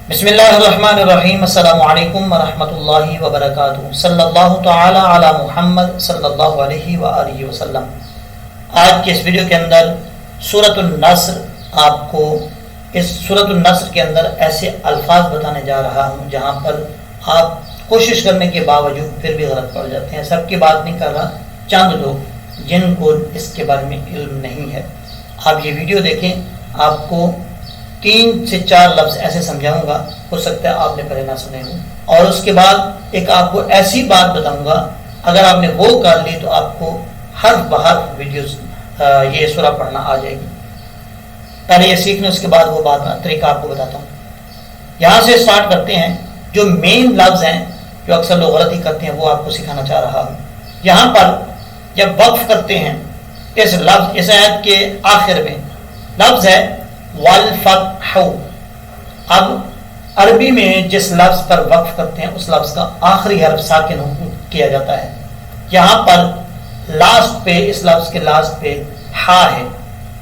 بسم اللہ الرحمن الرحیم السلام علیکم ورحمۃ اللہ وبرکاتہ صلی اللہ تعالی علی محمد صلی اللہ علیہ وآلہ وسلم۔ آج کے اس ویڈیو کے اندر سورۃ النصر، آپ کو اس سورۃ النصر کے اندر ایسے الفاظ بتانے جا رہا ہوں جہاں پر آپ کوشش کرنے کے باوجود پھر بھی غلط پڑ جاتے ہیں۔ سب کی بات نہیں کر رہا، چند لوگ جن کو اس کے بارے میں علم نہیں ہے۔ آپ یہ ویڈیو دیکھیں، آپ کو 3 سے 4 لفظ ایسے سمجھاؤں گا، ہو سکتا ہے آپ نے پہلے نہ سنے ہوں، اور اس کے بعد ایک آپ کو ایسی بات بتاؤں گا، اگر آپ نے وہ کر لی تو آپ کو حرف بحرف ویڈیوز یہ سورہ پڑھنا آ جائے گی۔ پہلے یہ سیکھنے، اس کے بعد وہ بات طریقہ آپ کو بتاتا ہوں۔ یہاں سے سٹارٹ کرتے ہیں۔ جو مین لفظ ہیں جو اکثر لوگ غلطی کرتے ہیں وہ آپ کو سکھانا چاہ رہا ہوں۔ یہاں پر جب وقف کرتے ہیں اس لفظ، اس آیت کے آخر میں لفظ ہے والفتح۔ اب عربی میں جس لفظ پر وقف کرتے ہیں اس لفظ کا آخری حرف ساکن کیا جاتا ہے۔ یہاں پر لاسٹ پہ، اس لفظ کے لاسٹ پہ ہا ہے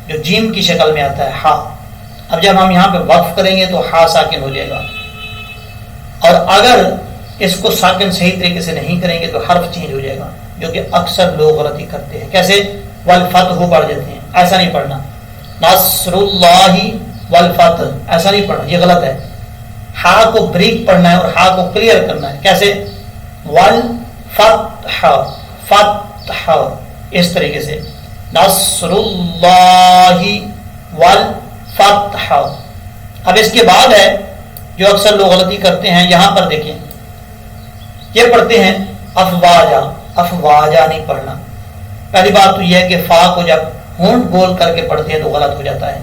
جو جیم کی شکل میں آتا ہے، ہا۔ اب جب ہم یہاں پہ وقف کریں گے تو ہا ساکن ہو جائے گا، اور اگر اس کو ساکن صحیح طریقے سے نہیں کریں گے تو حرف چینج ہو جائے گا، جو کہ اکثر لوگ غلطی کرتے ہیں۔ کیسے؟ والفتح پڑھ دیتے ہیں، ایسا نہیں پڑھنا۔ نصر اللہ والفتح ایسا نہیں پڑھنا، یہ غلط ہے۔ ہا کو بریک پڑھنا ہے اور ہا کو کلیئر کرنا ہے۔ کیسے؟ والفتح، فتح، اس طریقے سے نصر اللہ والفتح۔ اب اس کے بعد ہے جو اکثر لوگ غلطی کرتے ہیں، یہاں پر دیکھیں، یہ پڑھتے ہیں افواجا۔ افواجا نہیں پڑھنا۔ پہلی بات تو یہ ہے کہ فا کو جب ہونٹ گول کر کے پڑھتے ہیں تو غلط ہو جاتا ہے۔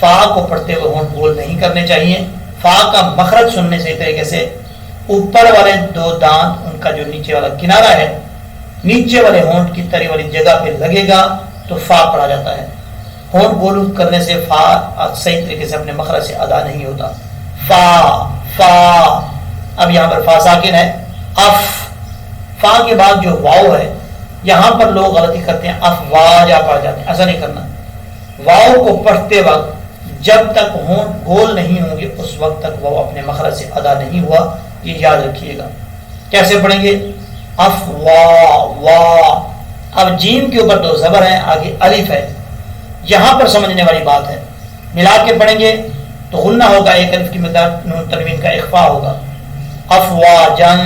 فا کو پڑھتے ہوئے ہونٹ گول نہیں کرنے چاہیے۔ فا کا مخرج سننے سے طریقے سے اوپر والے 2 دانت، ان کا جو نیچے والا کنارہ ہے، نیچے والے ہونٹ کی تری والی جگہ پہ لگے گا تو فا پڑھا جاتا ہے۔ ہونٹ گول کرنے سے فا صحیح طریقے سے اپنے مخرج سے ادا نہیں ہوتا۔ فا فا، اب یہاں پر فا ساکن ہے۔ اف، فا کے بعد جو واو ہے، یہاں پر لوگ غلطی کرتے ہیں، افواجا پڑھ جاتے ہیں، ایسا نہیں کرنا۔ واو کو پڑھتے وقت جب تک ہونٹ گول نہیں ہوں گے اس وقت تک وہ اپنے مخرج سے ادا نہیں ہوا، یہ یاد رکھیے گا۔ کیسے پڑھیں گے؟ افوا وا۔ اب جیم کے اوپر 2 زبر ہیں، آگے الف ہے، یہاں پر سمجھنے والی بات ہے۔ ملا کے پڑھیں گے تو غنہ ہوگا، ایک الف کی مقدار نون تنوین کا اخفاء ہوگا۔ افواجن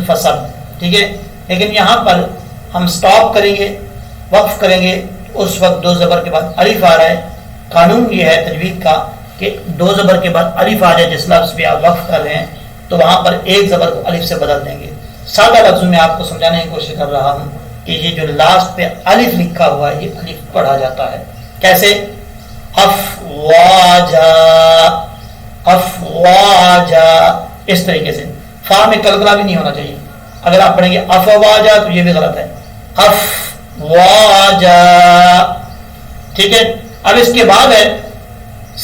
فسب، ٹھیک ہے۔ لیکن یہاں پر ہم سٹاپ کریں گے، وقف کریں گے، اس وقت 2 زبر کے بعد الف آ رہا ہے۔ قانون یہ ہے تجوید کا کہ 2 زبر کے بعد الف آ جائے جس لفظ پہ آپ وقف کر رہے ہیں تو وہاں پر 1 زبر کو الف سے بدل دیں گے۔ سادہ لفظوں میں آپ کو سمجھانے کی کوشش کر رہا ہوں کہ یہ جو لاسٹ پہ الف لکھا ہوا ہے یہ الف پڑھا جاتا ہے۔ کیسے؟ افواجا، افواجا، اس طریقے سے۔ فا میں کلکلا بھی نہیں ہونا چاہیے۔ اگر آپ پڑھیں گے افواجا تو یہ بھی غلط ہے، افواجا، ٹھیک ہے۔ اب اس کے بعد ہے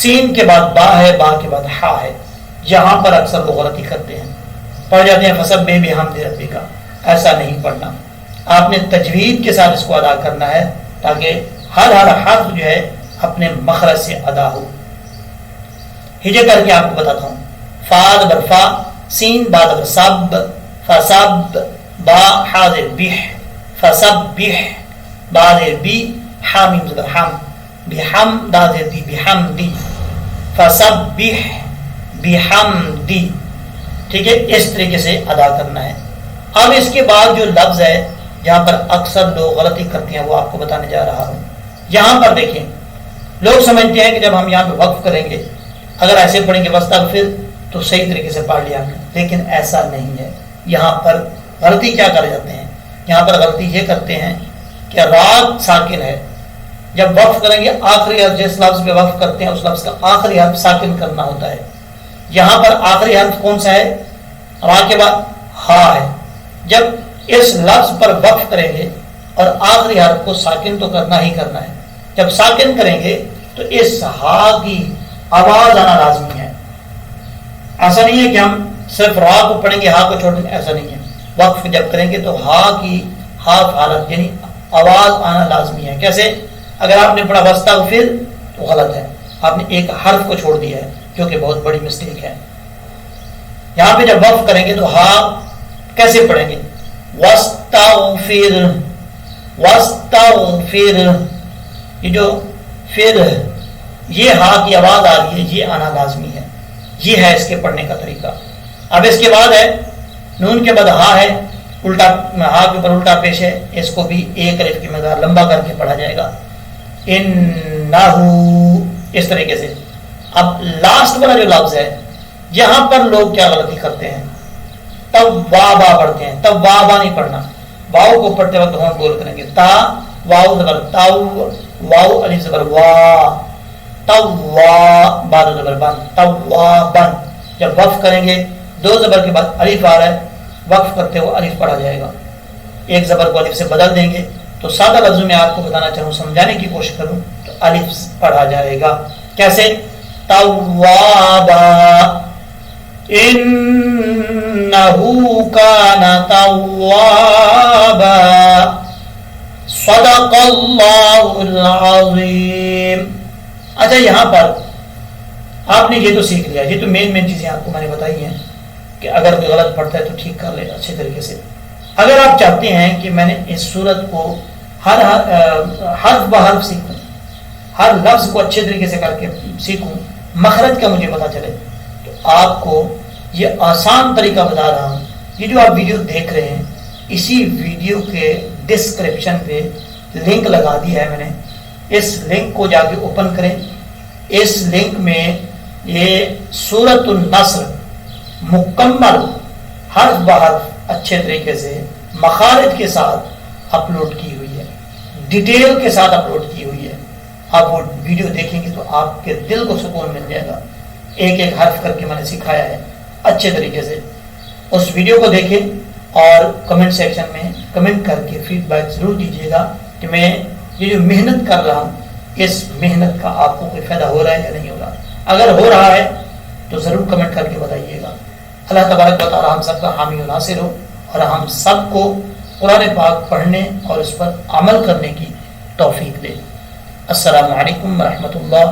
سین کے بعد با ہے، با کے بعد ہا ہے، یہاں پر اکثر وہ غلطی کرتے ہیں، پڑھ جاتے ہیں فسبح بحمد ربک۔ ایسا نہیں پڑھنا، آپ نے تجوید کے ساتھ اس کو ادا کرنا ہے تاکہ ہر حرف جو ہے اپنے مخرج سے ادا ہو۔ ہجے کر کے آپ کو بتاتا ہوں۔ فاد برفا، سین بعد سب، فسب، با حاضر بح، فسبح، بعد بی، حامیم زبر حم، بحم داد دی، بحمدی، فسبح بحمدی، ٹھیک ہے۔ اس طریقے سے ادا کرنا ہے۔ اب اس کے بعد جو لفظ ہے جہاں پر اکثر لوگ غلطی کرتے ہیں وہ آپ کو بتانے جا رہا ہوں۔ یہاں پر دیکھیں، لوگ سمجھتے ہیں کہ جب ہم یہاں پہ وقف کریں گے، اگر ایسے پڑھیں گے واستغفر تو صحیح طریقے سے پڑھ لیا ہم نے، لیکن ایسا نہیں ہے۔ یہاں پر غلطی کیا کر جاتے ہیں؟ یہاں پر غلطی یہ کرتے ہیں کہ رات ساکن ہے، جب وقف کریں گے آخری حرف، جس لفظ پہ وقف کرتے ہیں اس لفظ کا آخری حرف ساکن کرنا ہوتا ہے۔ یہاں پر آخری حرف کون سا ہے؟ را کے بعد ہا ہے۔ جب اس لفظ پر وقف کریں گے اور آخری حرف کو ساکن تو کرنا ہی کرنا ہے، جب ساکن کریں گے تو اس ہا کی آواز آنا لازمی ہے۔ ایسا نہیں ہے کہ ہم صرف را کو پڑھیں گے ہا کو چھوڑ دیں گے، ایسا نہیں ہے۔ وقف جب کریں گے تو ہا کی ہاف حالت یعنی آواز آنا لازمی ہے۔ کیسے؟ اگر آپ نے پڑھا واستغفر تو غلط ہے، آپ نے ایک حرف کو چھوڑ دیا ہے جو کہ بہت بڑی مسٹیک ہے۔ یہاں پہ جب وقف کریں گے تو ہا کیسے پڑھیں گے؟ واستغفر، واستغفر، یہ جو پھر یہ ہا کی آواز آ رہی ہے یہ آنا لازمی ہے، یہ ہے اس کے پڑھنے کا طریقہ۔ اب اس کے بعد ہے نون کے بعد ہا ہے، الٹا ہا کے اوپر الٹا پیش ہے، اس کو بھی ایک الف کی مقدار لمبا کر کے پڑھا جائے گا، انہو، اس طریقے سے۔ اب لاسٹ والا جو لفظ ہے یہاں پر لوگ کیا غلطی کرتے ہیں، توابا پڑھتے ہیں، توابا نہیں پڑھنا، واؤ کو پڑھتے وقت ہونٹ گول کریں گے، تا واؤ زبر تاؤ، واؤ الف زبر وا، توا، بعد زبر بن، توابن۔ جب وقف کریں گے دو زبر کے بعد الف آ رہا ہے، وقف کرتے ہوئے الف پڑھا جائے گا، ایک زبر کو الف سے بدل دیں گے تو سادہ لفظوں میں آپ کو بتانا چاہوں، سمجھانے کی کوشش کروں تو الف پڑھا جائے گا کیسے؟ توابا، انہو کان توابا، صدق اللہ العظیم۔ اچھا یہاں پر آپ نے یہ تو سیکھ لیا، یہ تو مین چیزیں آپ کو میں نے بتائی ہیں کہ اگر کوئی غلط پڑھتا ہے تو ٹھیک کر لے اچھے طریقے سے۔ اگر آپ چاہتے ہیں کہ میں نے اس صورت کو ہر حرف بحرف سیکھوں، ہر لفظ کو اچھے طریقے سے کر کے سیکھوں، مخرج کا مجھے پتا چلے، تو آپ کو یہ آسان طریقہ بتا رہا ہوں۔ یہ جو آپ ویڈیو دیکھ رہے ہیں اسی ویڈیو کے ڈسکرپشن پہ لنک لگا دیا ہے میں نے، اس لنک کو جا کے اوپن کریں، اس لنک میں یہ سورۃ النصر مکمل حرف بحرف اچھے طریقے سے مخارج کے ساتھ اپلوڈ کی ہوئی ہے، ڈیٹیل کے ساتھ اپلوڈ کی ہوئی ہے۔ آپ وہ ویڈیو دیکھیں گے تو آپ کے دل کو سکون مل جائے گا، ایک ایک حرف کر کے میں نے سکھایا ہے اچھے طریقے سے۔ اس ویڈیو کو دیکھیں اور کمنٹ سیکشن میں کمنٹ کر کے فیڈ بیک ضرور دیجیے گا کہ میں یہ جو محنت کر رہا ہوں اس محنت کا آپ کو کوئی فائدہ ہو رہا ہے یا نہیں ہو رہا۔ اگر ہو رہا ہے تو ضرور کمنٹ کر کے بتائیے گا۔ اللہ تبارک و تعالی ہم سب کا حامی و ناصر ہو اور ہم سب کو قرآن پاک پڑھنے اور اس پر عمل کرنے کی توفیق دے۔ السلام علیکم ورحمۃ اللہ